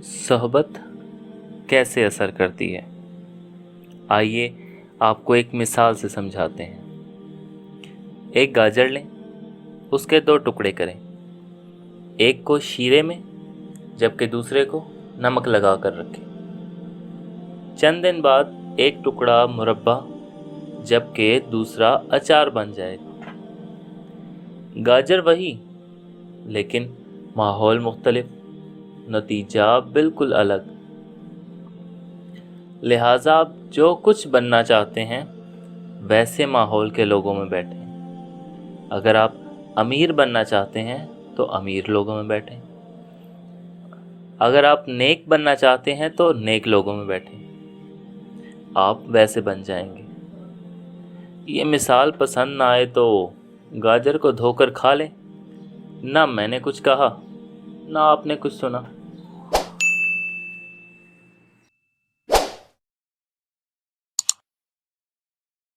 सोहबत कैसे असर करती है, आइए आपको एक मिसाल से समझाते हैं। एक गाजर लें, उसके 2 टुकड़े करें, एक को शीरे में जबकि दूसरे को नमक लगा कर रखें। चंद दिन बाद एक टुकड़ा मुरब्बा जबकि दूसरा अचार बन जाएगा। गाजर वही, लेकिन माहौल मुख्तलिफ, नतीजा बिल्कुल अलग। लिहाजा आप जो कुछ बनना चाहते हैं वैसे माहौल के लोगों में बैठें। अगर आप अमीर बनना चाहते हैं तो अमीर लोगों में बैठें। अगर आप नेक बनना चाहते हैं तो नेक लोगों में बैठें। आप वैसे बन जाएंगे। ये मिसाल पसंद ना आए तो गाजर को धोकर खा लें। ना मैंने कुछ कहा, ना आपने कुछ सुना।